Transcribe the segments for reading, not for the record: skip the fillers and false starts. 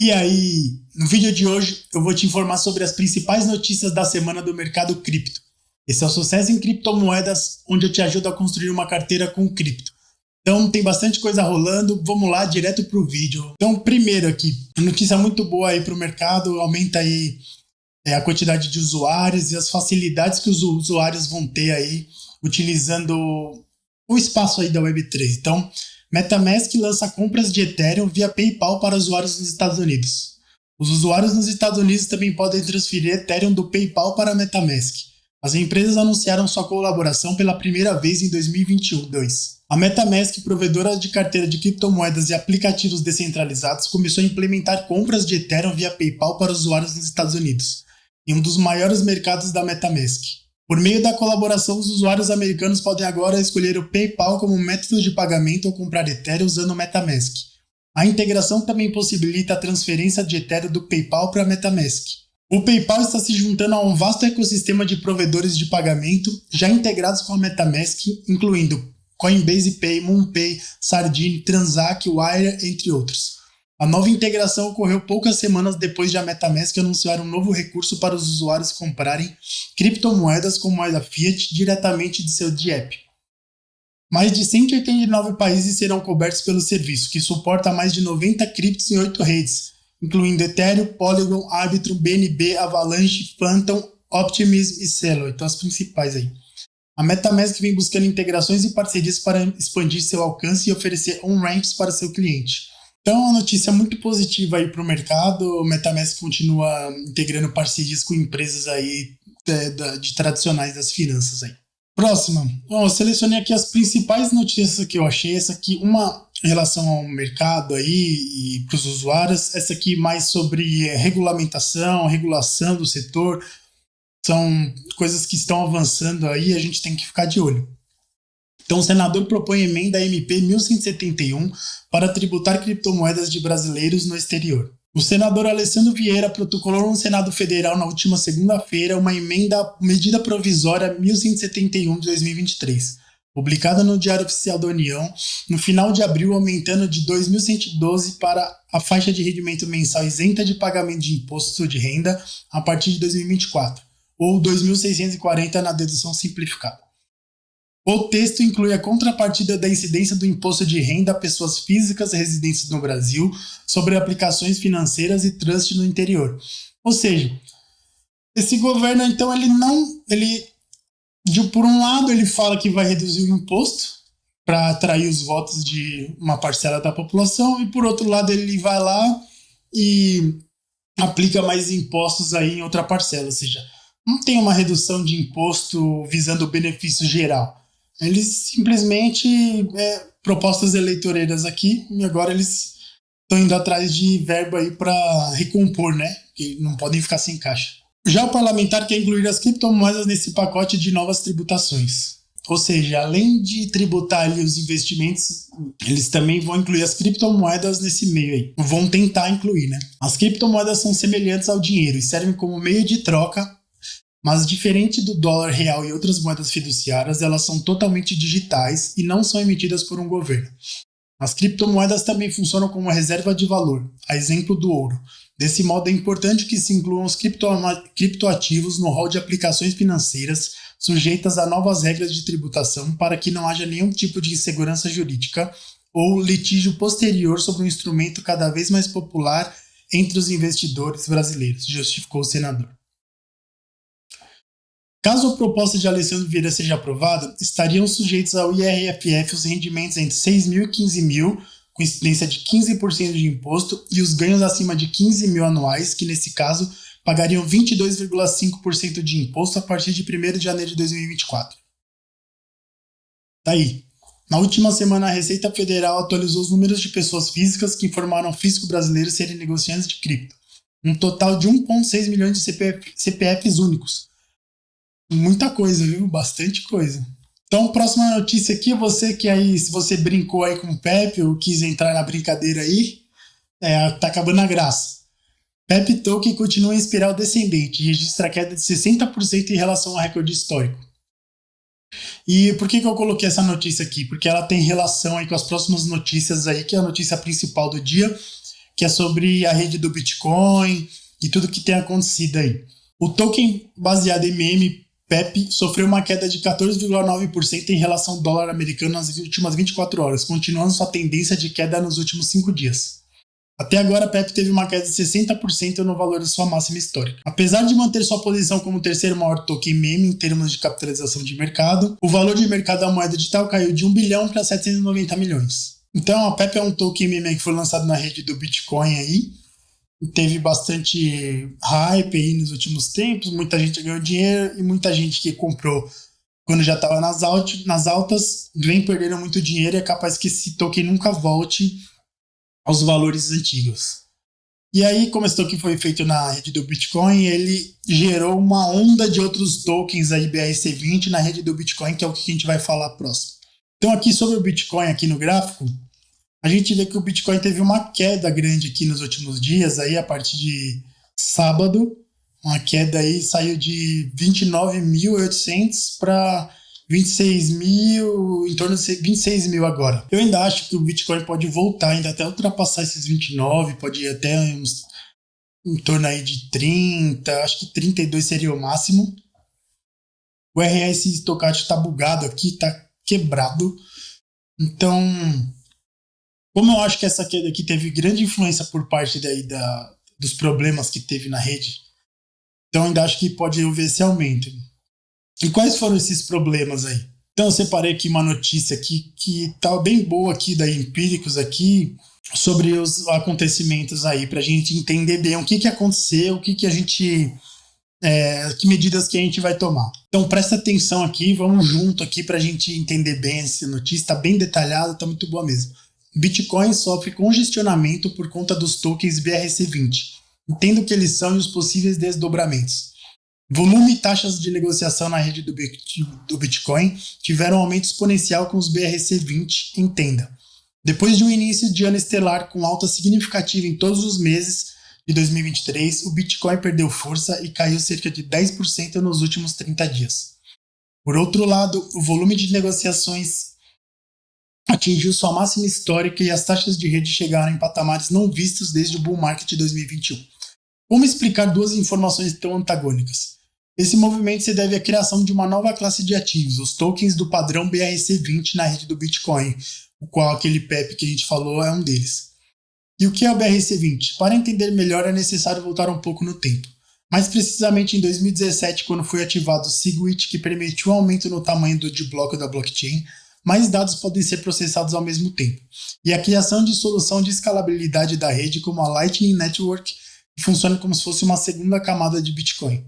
E aí, no vídeo de hoje, eu vou te informar sobre as principais notícias da semana do mercado cripto. Esse é o Sucesso em Criptomoedas, onde eu te ajudo a construir uma carteira com cripto. Então, tem bastante coisa rolando, vamos lá, direto pro vídeo. Então, primeiro aqui, notícia muito boa aí pro mercado, aumenta aí a quantidade de usuários e as facilidades que os usuários vão ter aí, utilizando o espaço aí da Web3. Então, MetaMask lança compras de Ethereum via PayPal para usuários nos Estados Unidos. Os usuários nos Estados Unidos também podem transferir Ethereum do PayPal para a MetaMask. As empresas anunciaram sua colaboração pela primeira vez em 2022. A MetaMask, provedora de carteira de criptomoedas e aplicativos descentralizados, começou a implementar compras de Ethereum via PayPal para usuários nos Estados Unidos, em um dos maiores mercados da MetaMask. Por meio da colaboração, os usuários americanos podem agora escolher o PayPal como método de pagamento ou comprar Ethereum usando o MetaMask. A integração também possibilita a transferência de Ethereum do PayPal para a MetaMask. O PayPal está se juntando a um vasto ecossistema de provedores de pagamento já integrados com a MetaMask, incluindo Coinbase Pay, MoonPay, Sardine, Transact, Wire, entre outros. A nova integração ocorreu poucas semanas depois de a MetaMask anunciar um novo recurso para os usuários comprarem criptomoedas com moeda fiat diretamente de seu DApp. Mais de 189 países serão cobertos pelo serviço, que suporta mais de 90 criptos em 8 redes, incluindo Ethereum, Polygon, Arbitrum, BNB, Avalanche, Phantom, Optimism e Celo, então as principais aí. A MetaMask vem buscando integrações e parcerias para expandir seu alcance e oferecer on-ramps para seu cliente. Então, é uma notícia muito positiva aí para o mercado. O MetaMask continua integrando parcerias com empresas aí de tradicionais das finanças aí. Próxima. Bom, eu selecionei aqui as principais notícias que eu achei. Essa aqui, uma em relação ao mercado aí e para os usuários. Essa aqui mais sobre regulação do setor. São coisas que estão avançando aí e a gente tem que ficar de olho. Então, o senador propõe emenda MP 1171 para tributar criptomoedas de brasileiros no exterior. O senador Alessandro Vieira protocolou no Senado Federal na última segunda-feira uma medida provisória 1171 de 2023, publicada no Diário Oficial da União no final de abril, aumentando de 2.112 para a faixa de rendimento mensal isenta de pagamento de imposto de renda a partir de 2024, ou 2.640 na dedução simplificada. O texto inclui a contrapartida da incidência do imposto de renda a pessoas físicas residentes no Brasil sobre aplicações financeiras e trust no interior. Ou seja, esse governo, então, por um lado, ele fala que vai reduzir o imposto para atrair os votos de uma parcela da população, e por outro lado, ele vai lá e aplica mais impostos aí em outra parcela. Ou seja, não tem uma redução de imposto visando o benefício geral. Eles simplesmente, propostas eleitoreiras aqui, e agora eles estão indo atrás de verba aí para recompor, né? Que não podem ficar sem caixa. Já o parlamentar quer incluir as criptomoedas nesse pacote de novas tributações. Ou seja, além de tributar ali os investimentos, eles também vão incluir as criptomoedas nesse meio aí. Vão tentar incluir, né? As criptomoedas são semelhantes ao dinheiro e servem como meio de troca, mas diferente do dólar real e outras moedas fiduciárias, elas são totalmente digitais e não são emitidas por um governo. As criptomoedas também funcionam como reserva de valor, a exemplo do ouro. Desse modo, é importante que se incluam os criptoativos no rol de aplicações financeiras sujeitas a novas regras de tributação para que não haja nenhum tipo de insegurança jurídica ou litígio posterior sobre um instrumento cada vez mais popular entre os investidores brasileiros, justificou o senador. Caso a proposta de Alessandro Vieira seja aprovada, estariam sujeitos ao IRFF os rendimentos entre 6 mil e 15 mil, com incidência de 15% de imposto, e os ganhos acima de 15 mil anuais, que nesse caso pagariam 22,5% de imposto a partir de 1º de janeiro de 2024. Tá aí. Na última semana, a Receita Federal atualizou os números de pessoas físicas que informaram ao fisco brasileiro serem negociantes de cripto. Um total de 1,6 milhões de CPFs únicos. Muita coisa, viu? Bastante coisa. Então, próxima notícia aqui, você que aí, se você brincou aí com o Pepe ou quis entrar na brincadeira aí, tá acabando a graça. Pepe Token continua em espiral descendente e registra queda de 60% em relação ao recorde histórico. E por que eu coloquei essa notícia aqui? Porque ela tem relação aí com as próximas notícias aí, que é a notícia principal do dia, que é sobre a rede do Bitcoin e tudo que tem acontecido aí. O token baseado em meme PEP sofreu uma queda de 14,9% em relação ao dólar americano nas últimas 24 horas, continuando sua tendência de queda nos últimos 5 dias. Até agora, a PEP teve uma queda de 60% no valor de sua máxima histórica. Apesar de manter sua posição como o terceiro maior token meme em termos de capitalização de mercado, o valor de mercado da moeda digital caiu de 1 bilhão para 790 milhões. Então, a PEP é um token meme que foi lançado na rede do Bitcoin aí, teve bastante hype aí nos últimos tempos, muita gente ganhou dinheiro e muita gente que comprou quando já estava nas altas vem perdendo muito dinheiro e é capaz que esse token nunca volte aos valores antigos. E aí, como esse token foi feito na rede do Bitcoin, ele gerou uma onda de outros tokens aí BRC20 na rede do Bitcoin, que é o que a gente vai falar próximo. Então aqui sobre o Bitcoin, aqui no gráfico, a gente vê que o Bitcoin teve uma queda grande aqui nos últimos dias, aí a partir de sábado, uma queda aí saiu de 29.800 para 26 mil, em torno de 26 mil agora. Eu ainda acho que o Bitcoin pode voltar, ainda até ultrapassar esses 29, pode ir até uns, em torno aí de 30, acho que 32 seria o máximo. O RSI Stochastic está bugado aqui, está quebrado. Então, como eu acho que essa queda aqui teve grande influência por parte daí dos problemas que teve na rede, então ainda acho que pode haver esse aumento. E quais foram esses problemas aí? Então eu separei aqui uma notícia aqui que tá bem boa aqui da Empíricos aqui sobre os acontecimentos aí, pra gente entender bem o que aconteceu, o que a gente... que medidas que a gente vai tomar. Então presta atenção aqui, vamos junto aqui pra gente entender bem essa notícia, tá bem detalhada, tá muito boa mesmo. Bitcoin sofre congestionamento por conta dos tokens BRC20. Entenda o que eles são e os possíveis desdobramentos. Volume e taxas de negociação na rede do Bitcoin tiveram um aumento exponencial com os BRC20 em tenda. Depois de um início de ano estelar com alta significativa em todos os meses de 2023, o Bitcoin perdeu força e caiu cerca de 10% nos últimos 30 dias. Por outro lado, o volume de negociações atingiu sua máxima histórica e as taxas de rede chegaram em patamares não vistos desde o bull market de 2021. Como explicar duas informações tão antagônicas? Esse movimento se deve à criação de uma nova classe de ativos, os tokens do padrão BRC20 na rede do Bitcoin, o qual aquele PEP que a gente falou é um deles. E o que é o BRC20? Para entender melhor é necessário voltar um pouco no tempo. Mais precisamente em 2017, quando foi ativado o SegWit, que permitiu um aumento no tamanho de bloco da blockchain, mais dados podem ser processados ao mesmo tempo, e a criação de solução de escalabilidade da rede como a Lightning Network, que funciona como se fosse uma segunda camada de Bitcoin.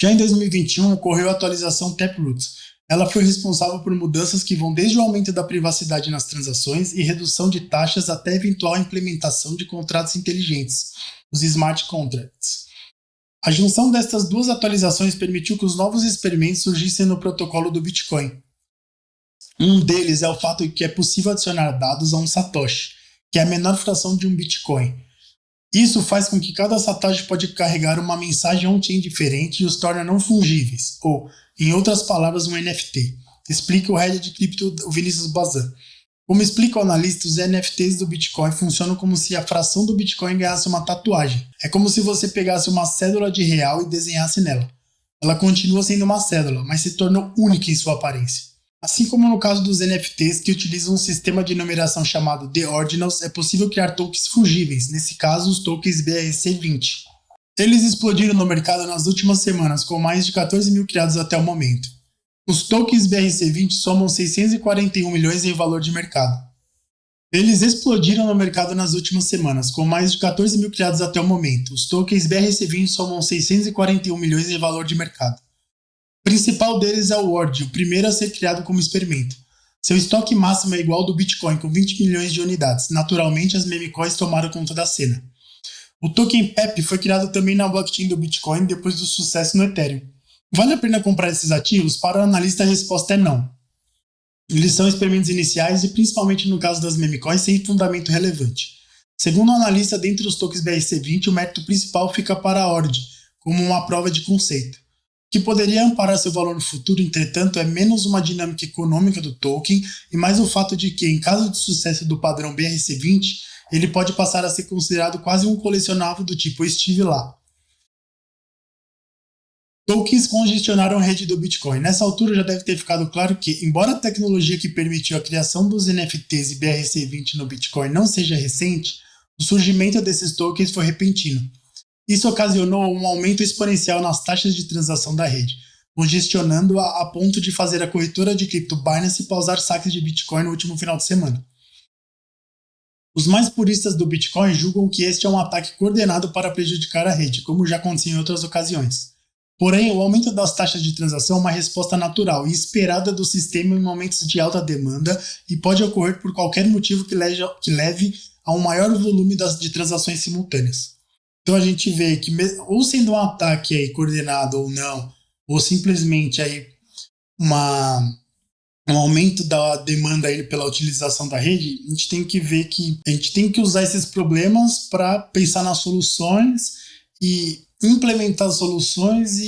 Já em 2021 ocorreu a atualização Taproot. Ela foi responsável por mudanças que vão desde o aumento da privacidade nas transações e redução de taxas até a eventual implementação de contratos inteligentes, os smart contracts. A junção destas duas atualizações permitiu que os novos experimentos surgissem no protocolo do Bitcoin. Um deles é o fato de que é possível adicionar dados a um Satoshi, que é a menor fração de um Bitcoin. Isso faz com que cada Satoshi pode carregar uma mensagem on-chain diferente e os torna não fungíveis, ou, em outras palavras, um NFT. Explica o head de cripto Vinícius Bazan. Como explica o analista, os NFTs do Bitcoin funcionam como se a fração do Bitcoin ganhasse uma tatuagem. É como se você pegasse uma cédula de real e desenhasse nela. Ela continua sendo uma cédula, mas se torna única em sua aparência. Assim como no caso dos NFTs, que utilizam um sistema de numeração chamado The Ordinals, é possível criar tokens fungíveis, nesse caso os tokens BRC20. Eles explodiram no mercado nas últimas semanas, com mais de 14 mil criados até o momento. Os tokens BRC20 somam 641 milhões em valor de mercado. Eles explodiram no mercado nas últimas semanas, com mais de 14 mil criados até o momento. Os tokens BRC20 somam 641 milhões em valor de mercado. O principal deles é o Word, o primeiro a ser criado como experimento. Seu estoque máximo é igual ao do Bitcoin, com 20 milhões de unidades. Naturalmente, as memecoins tomaram conta da cena. O token PEP foi criado também na blockchain do Bitcoin depois do sucesso no Ethereum. Vale a pena comprar esses ativos? Para o analista, a resposta é não. Eles são experimentos iniciais e, principalmente no caso das memecoins, sem fundamento relevante. Segundo o analista, dentre os tokens BRC20, o mérito principal fica para a Ord, como uma prova de conceito. O que poderia amparar seu valor no futuro, entretanto, é menos uma dinâmica econômica do token e mais o fato de que, em caso de sucesso do padrão BRC20, ele pode passar a ser considerado quase um colecionável do tipo estive lá. Tokens congestionaram a rede do Bitcoin. Nessa altura já deve ter ficado claro que, embora a tecnologia que permitiu a criação dos NFTs e BRC20 no Bitcoin não seja recente, o surgimento desses tokens foi repentino. Isso ocasionou um aumento exponencial nas taxas de transação da rede, congestionando-a a ponto de fazer a corretora de cripto Binance pausar saques de Bitcoin no último final de semana. Os mais puristas do Bitcoin julgam que este é um ataque coordenado para prejudicar a rede, como já aconteceu em outras ocasiões. Porém, o aumento das taxas de transação é uma resposta natural e esperada do sistema em momentos de alta demanda e pode ocorrer por qualquer motivo que leve a um maior volume de transações simultâneas. Então a gente vê que, ou sendo um ataque aí coordenado ou não, ou simplesmente aí um aumento da demanda aí pela utilização da rede, a gente tem que ver que a gente tem que usar esses problemas para pensar nas soluções e implementar soluções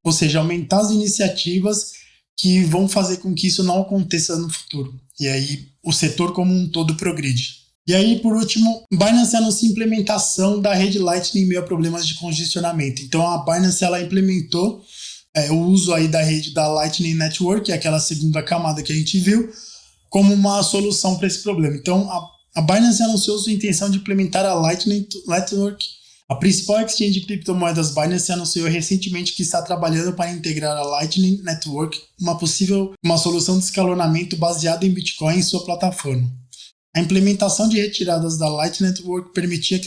ou seja, aumentar as iniciativas que vão fazer com que isso não aconteça no futuro. E aí o setor como um todo progride. E aí, por último, Binance anuncia a implementação da rede Lightning em meio a problemas de congestionamento. Então a Binance ela implementou o uso aí da rede da Lightning Network, que é aquela segunda camada que a gente viu, como uma solução para esse problema. Então a Binance anunciou sua intenção de implementar a Lightning Network. A principal exchange de criptomoedas Binance anunciou recentemente que está trabalhando para integrar a Lightning Network, uma solução de escalonamento baseada em Bitcoin em sua plataforma. A implementação de retiradas da Lightning Network permitiria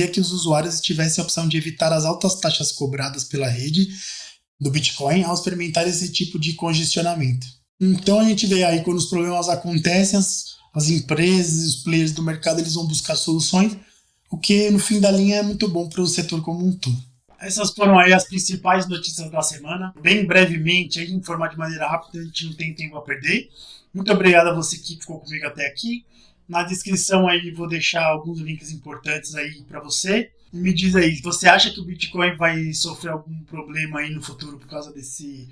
que os usuários tivessem a opção de evitar as altas taxas cobradas pela rede do Bitcoin ao experimentar esse tipo de congestionamento. Então a gente vê aí quando os problemas acontecem, as empresas e os players do mercado eles vão buscar soluções, o que no fim da linha é muito bom para o setor como um todo. Essas foram aí as principais notícias da semana. Bem brevemente, aí, informar de maneira rápida, a gente não tem tempo a perder. Muito obrigado a você que ficou comigo até aqui. Na descrição aí vou deixar alguns links importantes aí para você. E me diz aí, você acha que o Bitcoin vai sofrer algum problema aí no futuro por causa desse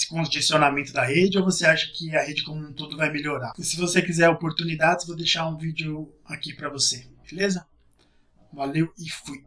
congestionamento da rede, ou você acha que a rede como um todo vai melhorar? E se você quiser oportunidades, vou deixar um vídeo aqui para você, beleza? Valeu e fui!